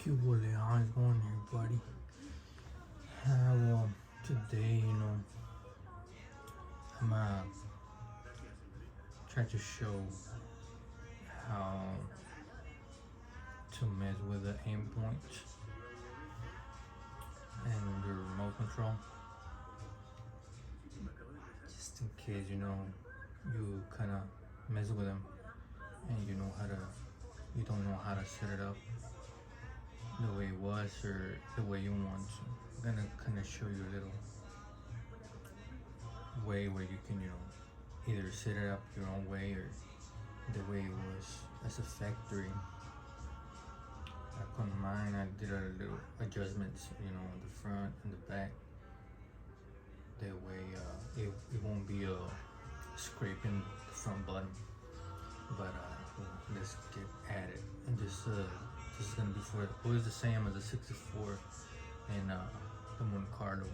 How's it going, everybody? Well, today, I'm gonna try to show how to mess with the endpoint and the remote control, just in case you kind of mess with them and you don't know how to set it up the way it was or the way you want to. I'm gonna kind of show you a little way where you can either set it up your own way or the way it was as a factory. Like on mine, I did a little adjustments, on the front and the back. That way, it won't be scraping the front button. But let's get at it. And this is gonna be for always the same as the 64 and the Monte Carlo.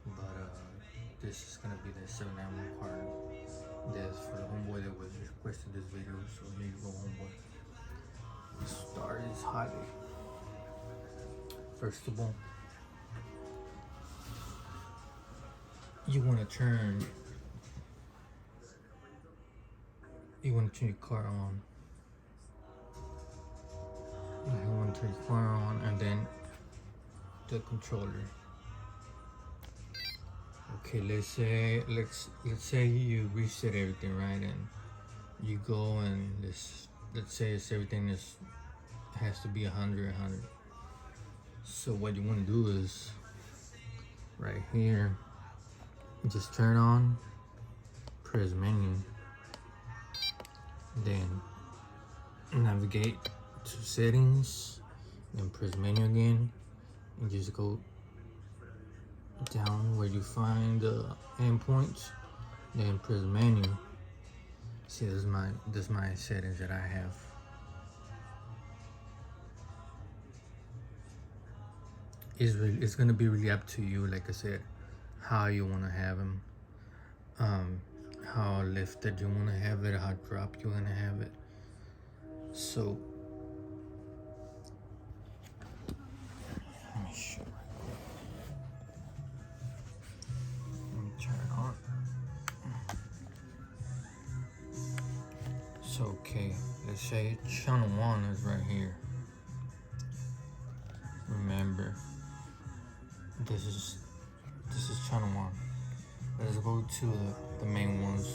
But this is gonna be the 791 Carlo. That's for the homeboy that was requesting this video. So here you go, homeboy. Start is hot. First of all, you want to turn your car on. You want to turn your car on, and then the controller. Okay, let's say you reset everything, right? And you go and let's say everything has to be 100. So what you want to do is right here, just turn on, press menu, then navigate to settings, then press menu again, and just go down where you find the endpoints, then press menu. See, this is my settings that I have. It's gonna be really up to you, like I said, how you wanna have them, how lifted you wanna have it, how dropped you wanna have it. So let me show. Let me turn it on. So okay, let's say channel 1 is right here. Remember, this is channel 1. Let's go to the main ones.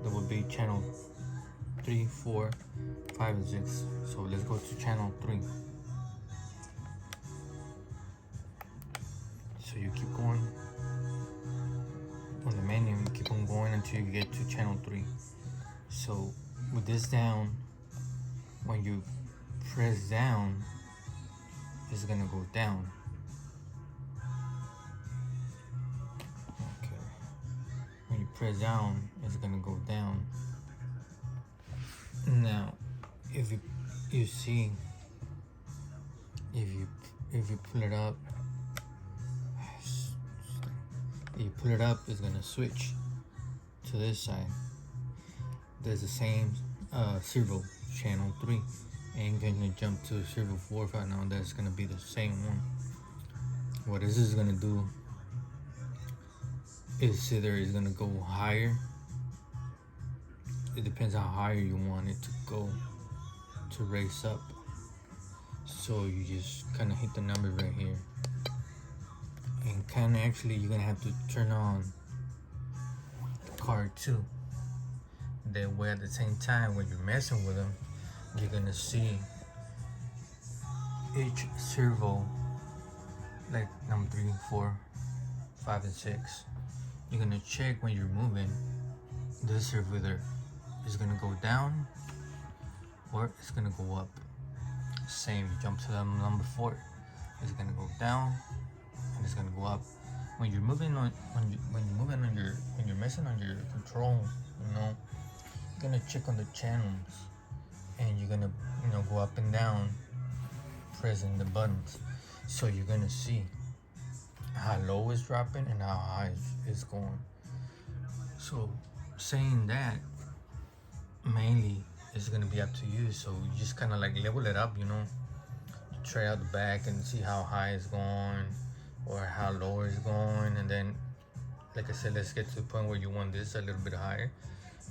That would be channel 3, 4, 5, and 6. So let's go to channel 3. So you keep going on the menu, you keep on going until you get to channel 3. So with this down, when you press down, it's gonna go down. Okay. When you press down, it's gonna go down. Now, if you see, if you pull it up, it's gonna switch to this side. There's the same servo channel 3. And gonna jump to servo 4, 5 now. That's gonna be the same one. What this is gonna do is either it's gonna go higher. It depends how higher you want it to go to raise up. So you just kind of hit the number right here, and kind of actually you're gonna have to turn on the car too. That way, at the same time, when you're messing with them, you're gonna see each servo, like number 3, 4, 5, and 6. You're gonna check when you're moving. This servo either is gonna go down or it's gonna go up. Same. You jump to the number 4. It's gonna go down and it's gonna go up. When you're moving on, when you're messing on your control, you're gonna check on the channels. And you're gonna go up and down pressing the buttons, so you're gonna see how low it's dropping and how high it's going. So saying that, mainly it's gonna be up to you. So you just kind of like level it up, try out the back and see how high it's going or how low it's going, and then like I said, let's get to the point where you want this a little bit higher.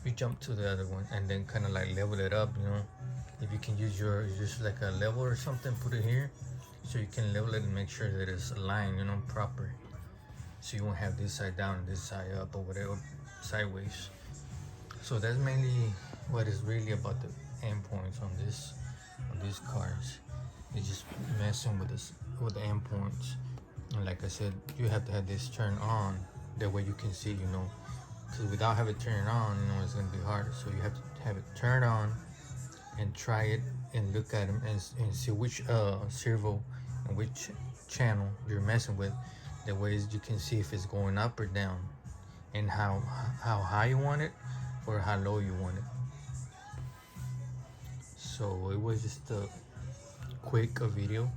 You jump to the other one and then kind of like level it up, you know. If you can use just like a level or something, put it here so you can level it and make sure that it's aligned, you know, proper, so you won't have this side down and this side up or whatever, sideways. So that's mainly what is really about the endpoints on these cars. It's just messing with the endpoints. And like I said, you have to have this turned on, that way you can see, you know, because without having it turned on, you know, it's going to be hard. So you have to have it turned on and try it and look at them and see which servo and which channel you're messing with. That way you can see if it's going up or down, and how high you want it or how low you want it. So it was just a quick video,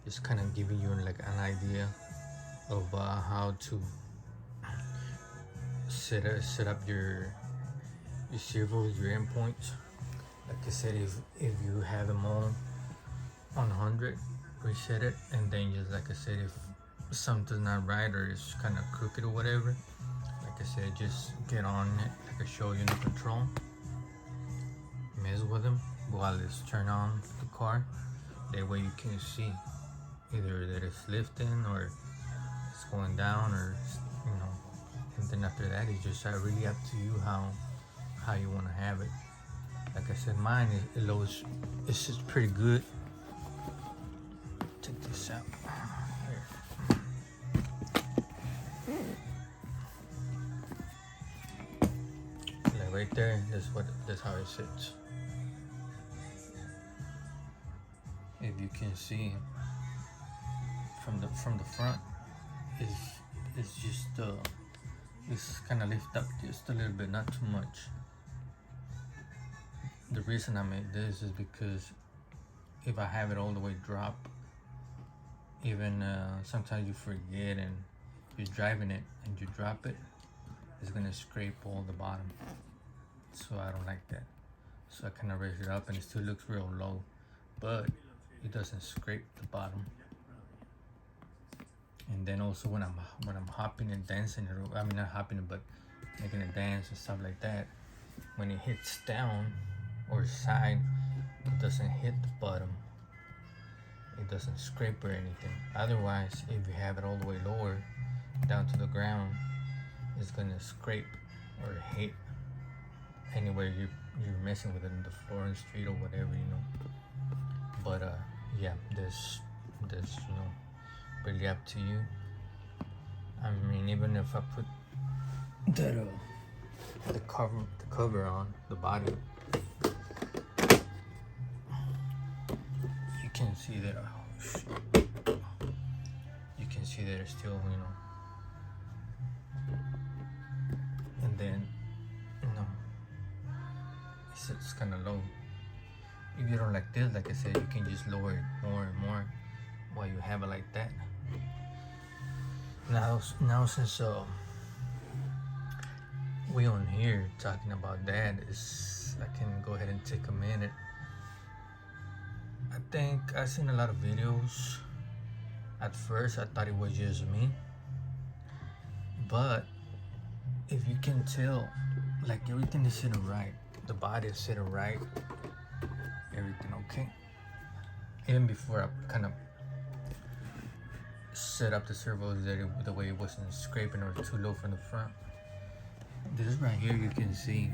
just kind of giving you like an idea of how to set up your servos, your endpoints. Like I said, if you have them all on 100, reset it, and then just like I said, if something's not right or it's kind of crooked or whatever, like I said, just get on it like I showed you in the control, mess with them while it's turned on the car. That way you can see either that it's lifting or it's going down, or you know. And then after that, it's just really up to you how you want to have it. Like I said, mine it's just pretty good. Take this out here. Like right there, that's how it sits. If you can see from the front, it's just it's kind of lift up just a little bit, not too much. The reason I made this is because if I have it all the way drop, even sometimes you forget and you're driving it and you drop it, it's gonna scrape all the bottom. So I don't like that. So I kind of raise it up and it still looks real low, but it doesn't scrape the bottom. And then also when I'm hopping and dancing, I mean not hopping but making a dance and stuff like that, when it hits down or side, it doesn't hit the bottom. It doesn't scrape or anything. Otherwise, if you have it all the way lower down to the ground, it's gonna scrape or hit anywhere you're messing with it in the floor, in the street or whatever, you know. But yeah, this you know, really up to you. I mean, even if I put that the cover on the body, you can see that you can see that it's still, you know. And then, you know, it's kind of low. If you don't like this, like I said, you can just lower it more and more while you have it like that. Now since we on here talking about that, I can go ahead and take a minute. I think I've seen a lot of videos. At first I thought it was just me, but if you can tell, like everything is sitting right, the body is sitting right, everything okay. Even before I kind of set up the servos the way it wasn't scraping or too low from the front. This right here, you can see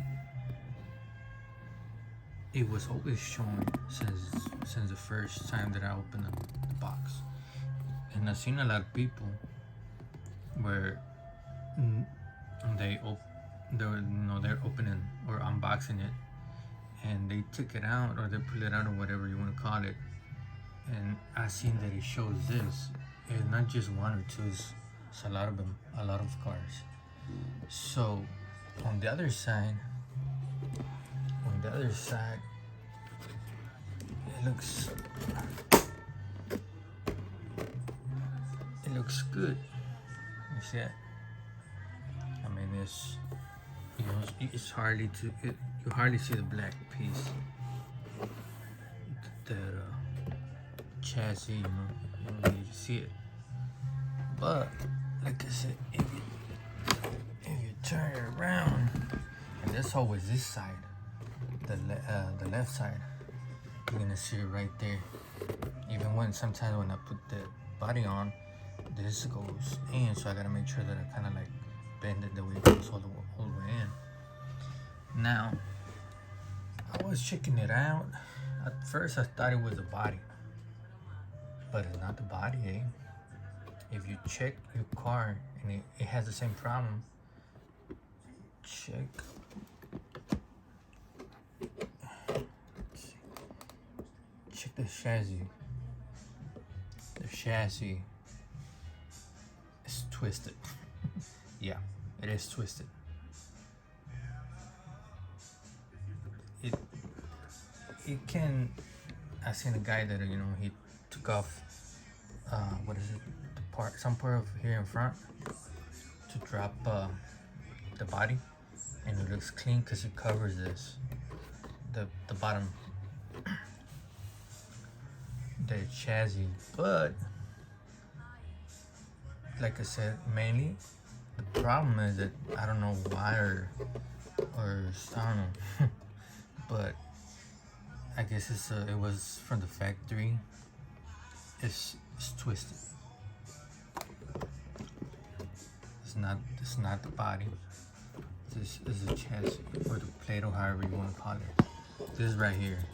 it was always showing since the first time that I opened the box. And I've seen a lot of people where they're opening or unboxing it, and they took it out or they pull it out or whatever you want to call it, and I seen that it shows this. It's not just one or two, it's a lot of them, a lot of cars. So on the other side, it looks good. You see it? I mean, it's hardly you hardly see the black piece. That chassis, you don't really see it. But like I said, if you turn it around, and there's always this side, the left side, you're gonna see it right there. Even when sometimes when I put the body on, this goes in, so I gotta make sure that I kind of like bend it the way it goes all the way in. Now, I was checking it out. At first, I thought it was the body, but it's not the body, eh? If you check your car and it has the same problem, check. Check the chassis. The chassis is twisted. Yeah, it is twisted. It can. I seen a guy that he took off. What is it? Some part of here in front to drop the body, and it looks clean because it covers this, the bottom, the chassis. But like I said, mainly the problem is that I don't know why or I don't know, but I guess it was from the factory. It's twisted. It's not the body. This is the chassis or the plate or however you want to call it. This right here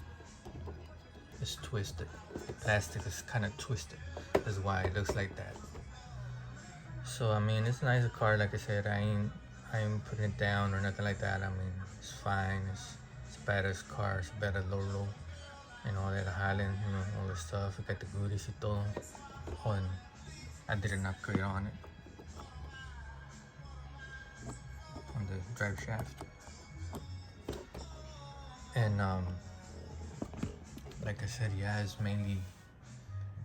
is twisted. The plastic is kind of twisted. That's why it looks like that. So I mean, it's a nice car. Like I said, I ain't putting it down or nothing like that. I mean, it's fine. It's a badass car. It's a badass Lolo. That Highland, all the stuff. We got the goodies y todo. Oh, and I did an upgrade on it. On the drive shaft. And like I said, yeah, it's mainly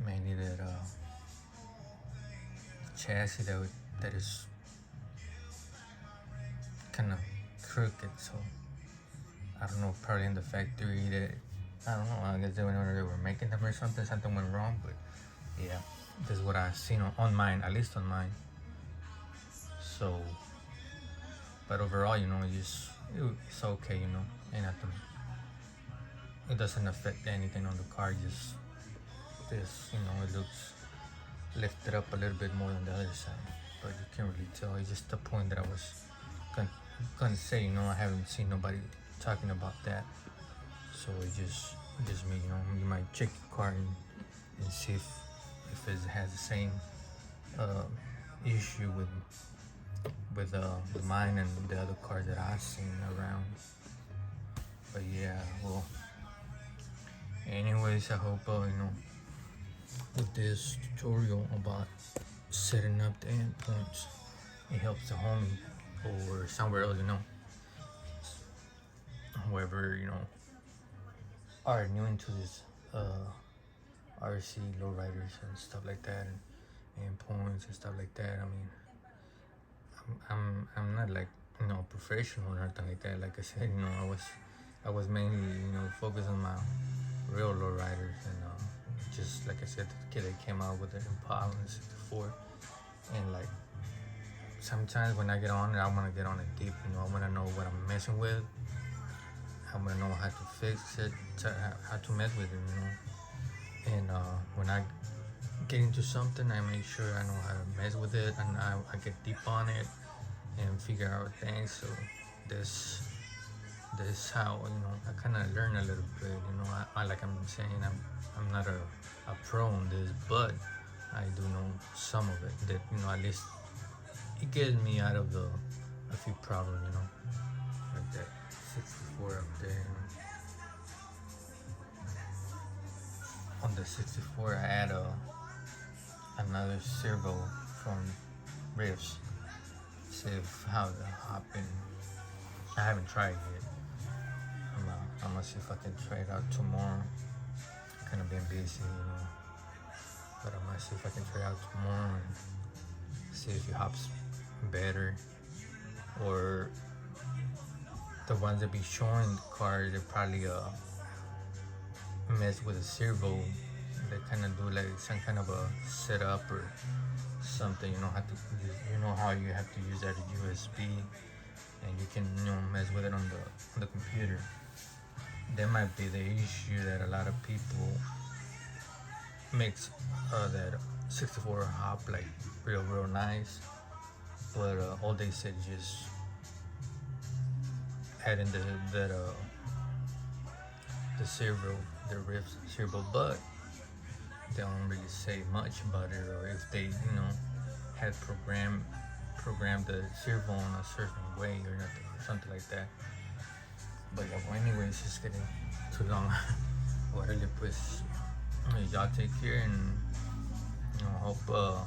that chassis that is kind of crooked. So I don't know, probably in the factory that I don't know. I guess when they were making them or something went wrong. But yeah, this is what I've seen on mine, at least on mine. So, but overall, it's okay. Ain't nothing. It doesn't affect anything on the car. Just this, it looks lifted up a little bit more than the other side, but you can't really tell. It's just the point that I was gonna say. I haven't seen nobody talking about that, so it's just me. You might check your car and see if it has the same issue with mine and the other cars that I've seen around. But yeah, well, anyways, I hope with this tutorial about setting up the endpoints, it helps the homie or somewhere else, whoever are new into this RC lowriders and stuff like that, and endpoints and stuff like that. I mean, I'm not like professional or anything like that. Like I said, I was mainly focused on my real lowriders, and just like I said, the kid that came out with the Impala and 64, and like sometimes when I get on it, I want to get on it deep. I want to know what I'm messing with. I want to know how to fix it, how to mess with it, and when I get into something, I make sure I know how to mess with it, and I get deep on it and figure out things. So this how I kind of learn a little bit. I like I'm saying, I'm not a pro on this, but I do know some of it that at least it gets me out of a few problems, like that 64 up there. On the 64, I add another servo from Riffs. See how the hopping. I haven't tried it yet. I'm gonna see if I can try it out tomorrow. Kind of been busy, but I'm gonna see if I can try it out tomorrow and see if it hops better, or the ones that be showing the car, they probably mess with a servo. They kind of do like some kind of a setup or something. You know how to use, you know how you have to use that USB, and you can mess with it on the computer. That might be the issue that a lot of people makes that 64 hop like real nice, but all they said is just adding the servo, the riffs servo, but they don't really say much about it, or if they had programmed the servo in a certain way or nothing, or something like that. But yeah, well, anyways, it's getting too long. Órale, pues, y'all take care, and hope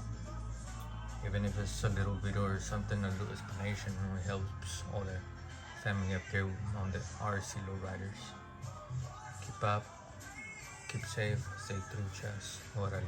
even if it's a little video or something, a little explanation, it helps all the family up there on the RC lowriders. Keep up, keep safe, stay true, chess. Órale,